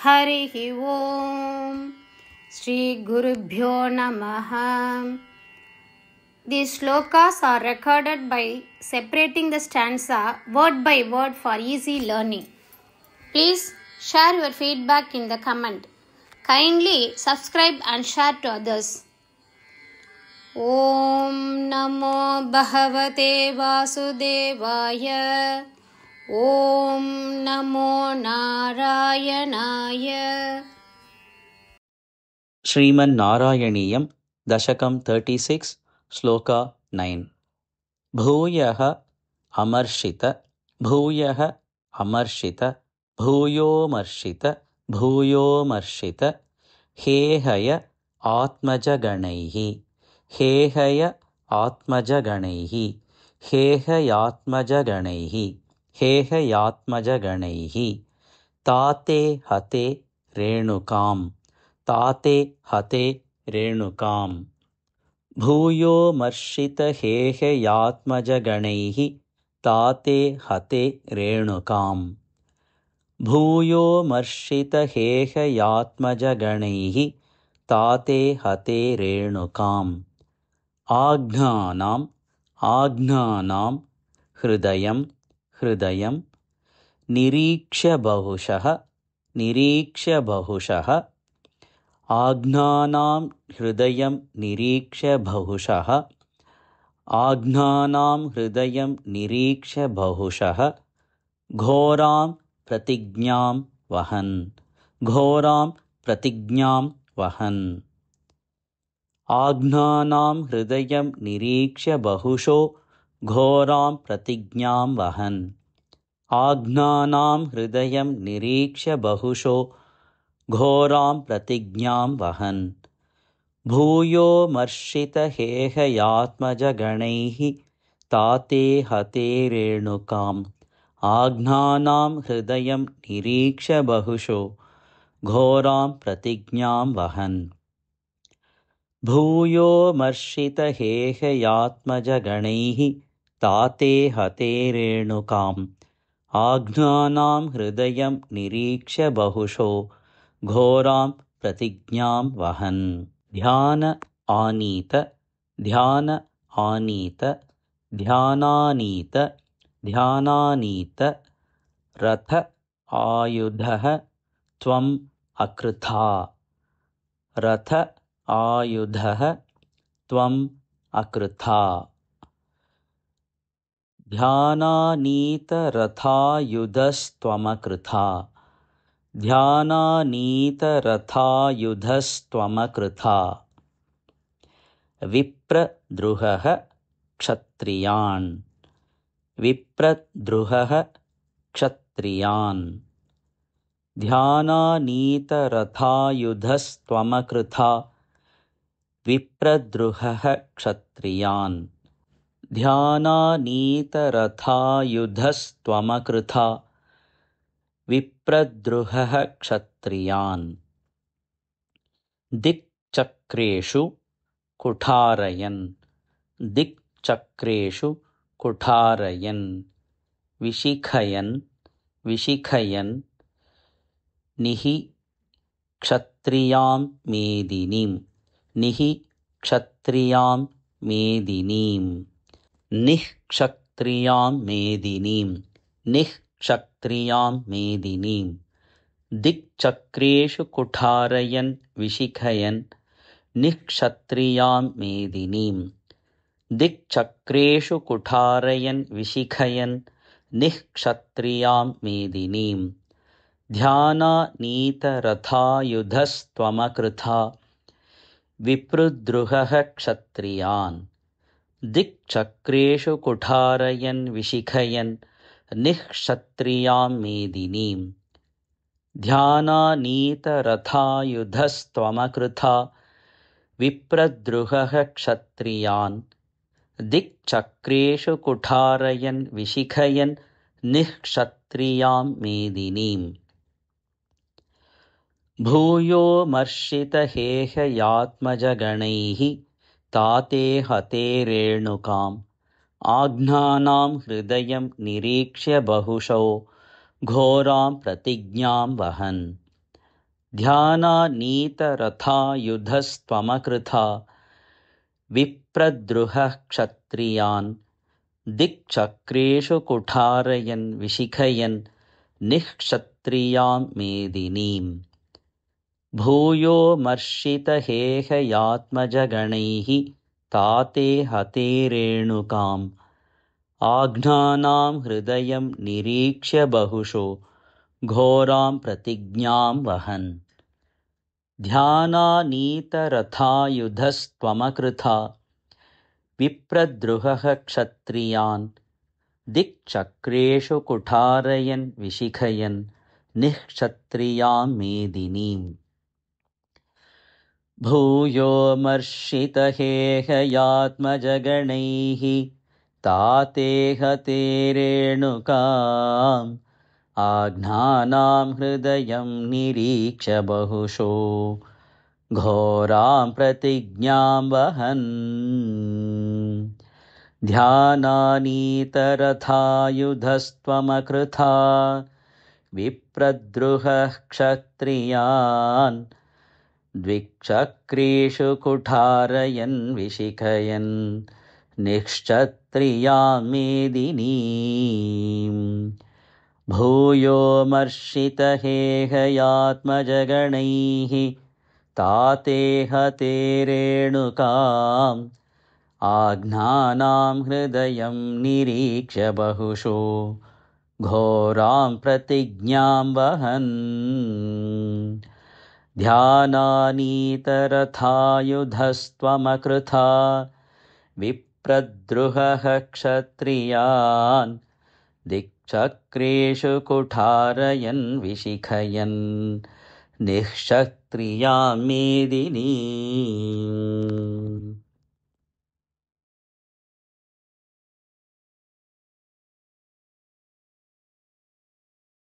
हरिः ओम श्री गुरुभ्यो नमः. These slokas are recorded by separating the stanza word by word for easy learning. Please share your feedback in the comment. Kindly subscribe and share to others. Om Namo Bhagavate Vasudevaya. Om Namo Narayanaya. Shriman ನಾರಾಯಣೀಯಂ ದಶಕಂ 36 ಶ್ಲೋಕ 9. ಭೂಯಃ ಅಮರ್ಷಿತ ಭೂಯಃ ಅಮರ್ಷಿತ ಭೂಯೋಮರ್ಷಿತ ಭೂಯೋಮರ್ಷಿತ ಹೇಹಯ ಆತ್ಮಜಗಣೈಃ ಹೇಹಯ ಆತ್ಮಜಗಣೈಃ ಹೇಹಯಾತ್ಮಜಗಣೈಃ ಹೇಹಯಾತ್ಮಜಗಣೈಃ ತಾತೆ ಹತೆ ರೇಣುಕಾಂ ತಾತೆ ಹತೆ ರೇಣುಕಾಂ ಭೂಯೋಮರ್ಷಿತ ಹೇಹಯಾತ್ಮಜಗಣೈಃ ತಾತೆ ಹತೆ ರೇಣುಕಾಂ ಭೂಯೋಮರ್ಷಿತ ಹೇಹಯಾತ್ಮಜಗಣೈಃ ತಾತೆ ಹತೆ ರೇಣುಕಾಂ ಆಜ್ಞಾನಾಂ ಆಜ್ಞಾನಾಂ ಹೃದಯಂ ಹೃದಯಂ ನಿರೀಕ್ಷ್ಯ ಬಹುಶಃ ನಿರೀಕ್ಷ್ಯ ಬಹುಶಃ ಆಜ್ಞಾನಾಂ ಹೃದಯಂ ನಿರೀಕ್ಷ್ಯ ಬಹುಶಃ ಆಜ್ಞಾನಾಂ ಹೃದಯಂ ನಿರೀಕ್ಷ್ಯ ಬಹುಶಃ ಘೋರಾಂ ಪ್ರತಿಜ್ಞಾಂ ವಹನ್ ಘೋರಾಂ ಪ್ರತಿಜ್ಞಾಂ ವಹನ್ ಆಜ್ಞಾನಾಂ ಹೃದಯಂ ನಿರೀಕ್ಷ್ಯ ಬಹುಶೋ ಘೋರಾಂ ಪ್ರತಿಜ್ಞಾಂ ವಹನ್ ಆಜ್ಞಾನಾಂ ಹೃದಯಂ ನಿರೀಕ್ಷ್ಯ ಬಹುಶೋ ಘೋರಾಂ ಪ್ರತಿಜ್ಞಾಂ ವಹನ್ ಭೂಯೋಮರ್ಷಿತ ಹೇಹಯಾತ್ಮಜಗಣೈಃ ತಾತೆ ಹತೆ ರೇಣುಕಾಂ ಆಜ್ಞಾನಾಂ ಹೃದಯಂ ನಿರೀಕ್ಷ್ಯ ಬಹುಶೋ ಘೋರಾಂ ಪ್ರತಿಜ್ಞಾಂ ವಹನ್ ಭೂಯೋಮರ್ಷಿತ ಹೇಹಯಾತ್ಮಜಗಣೈಃ ತಾತೆ ಹತೆ ರೇಣುಕಾಂ ಆಜ್ಞಾನಾಂ ಹೃದಯಂ ನಿರೀಕ್ಷ್ಯ ಬಹುಶೋ ಘೋರಾಂ ಪ್ರತಿಜ್ಞಾಂ ವಹನ್ ಧ್ಯಾನ ಆನೀತ ಧ್ಯಾನ ಆನೀತ ಧ್ಯಾನಾನೀತ ಧ್ಯಾನಾನೀತ ರಥ ಆಯುಧಃ ತ್ವಂ ಅಕೃಥಾ ರಥ ಆಯುಧಃ ತ್ವಂ ಅಕೃಥಾ ಧ್ಯಾನಾನೀತ ರಥಾಯುಧಸ್ತ್ವಮಕೃಥಾ ಧ್ಯಾನಾನೀತ ರಥಾಯುಧಸ್ತ್ವಮಕೃಥಾ ವಿಪ್ರದ್ರುಹಃ ಕ್ಷತ್ರಿಯಾನ್ ವಿಪ್ರದ್ರುಹಃ ಕ್ಷತ್ರಿಯಾನ್ ಧ್ಯಾನಾನೀತ ರಥಾಯುಧಸ್ತ್ವಮಕೃಥಾ ವಿಪ್ರದ್ರುಹಃ ಕ್ಷತ್ರಿಯಾನ್ ಧ್ಯಾನಾನೀತ ರಥಾಯುಧಸ್ತ್ವಮಕೃಥಾ ವಿಪ್ರದ್ರುಹಃ ಕ್ಷತ್ರಿಯಾನ್ ದಿಕ್ಚಕ್ರೇಷು ಕುಠಾರಯನ್ ದಿಕ್ಚಕ್ರೇಷು ಕುಠಾರಯನ್ ವಿಶಿಖಯನ್ ವಿಶಿಖಯನ್ ನಿಹಿ ಕ್ಷತ್ರಿಯಾಂ ಮೇದಿನೀಂ ನಿಹಿ ಕ್ಷತ್ರಿಯಾಂ ಮೇದಿನೀಂ ನಿಃಕ್ಷತ್ರಿಯಾಂ ಮೇದಿನೀಂ ನಿಃಕ್ಷತ್ರಿಯಾಂ ಮೇದಿನೀಂ ದಿಕ್ಚಕ್ರೇಷು ಕುಠಾರಯನ್ ವಿಶಿಖಯನ್ ನಿಃಕ್ಷತ್ರಿಯಾಂ ಮೇದಿನೀಂ ದಿಕ್ಚಕ್ರೇಷು ಕುಠಾರಯನ್ ವಿಶಿಖಯನ್ ನಿಃಕ್ಷತ್ರಿಯಾಂ ಮೇದಿನೀಂ ಧ್ಯಾನಾನೀತ ರಥಾಯುಧಸ್ತ್ವಮಕೃಥಾ ವಿಪ್ರದ್ರುಹಃ ಕ್ಷತ್ರಿಯಾನ್ ದಿಕ್ಚಕ್ರೇಷು ಕುಠಾರಯನ್ ವಿಶಿಖಯನ್ ನಿಃಕ್ಷತ್ರಿಯಾಂ ಮೇದಿನೀಂ ಧ್ಯಾನಾನೀತ ರಥಾಯುಧಸ್ತ್ವಮಕೃಥಾ ವಿಪ್ರದ್ರುಹಃ ಕ್ಷತ್ರಿಯಾನ್ ದಿಕ್ಚಕ್ರೇಷು ಕುಠಾರಯನ್ ವಿಶಿಖಯನ್ ನಿಃಕ್ಷತ್ರಿಯಾಂ ಮೇದಿನೀಂ ಭೂಯೋಮರ್ಷಿತ ಹೇಹಯಾತ್ಮಜಗಣೈಃ ತಾತೆ ಹತೆ ರೇಣುಕಾಂ ಆಜ್ಞಾನಾಂ ಹೃದಯಂ ನಿರೀಕ್ಷ್ಯ ಬಹುಶೋ ಘೋರಾಂ ಪ್ರತಿಜ್ಞಾಂ ವಹನ್ ध्यानानीतरथायुधस्त्वमकृथा विप्रद्रुहः क्षत्रियान् दिक्चक्रेषु कुठारयन् विशिखयन् निःक्षत्रियां मेदिनीम् भूयो मर्षितहेहयात्मजगणैः ताते हते रेणुकाम् आघ्नानां हृदयं निरीक्ष्य बहुशो घोरां प्रतिज्ञां वहन् ध्यानानीतरथायुधस्त्वमकृथा विप्रद्रुहः क्षत्रियान् दिक्चक्रेषु कुठारयन् विशिखयन् निःक्षत्रियां मेदिनीम् भूयो मर्षितहेहयात्मजगणैः ताते हते रेणुकाम् आघ्नानां हृदयं निरीक्ष्य बहुशो घोरां प्रतिज्ञां वहन् ध्यानानीतरथायुधस्त्वमकृथा विप्रद्रुहः क्षत्रियान् द्विचक्रेषु कुठारयन् विशिखयन् निःक्षत्रियां मेदिनीम् भूयो मर्षितहेहयात्मजगणैः ताते हते रेणुकाम् आघ्नानां हृदयं निरीक्ष्य बहुशो घोरां प्रतिज्ञां वहन् ध्यानानीतरथायुधस्त्वमकृथा विप्रद्रुहः क्षत्रियान् दिक्चक्रेषु कुठारयन् विशिखयन् निःक्षत्रियां मेदिनीम्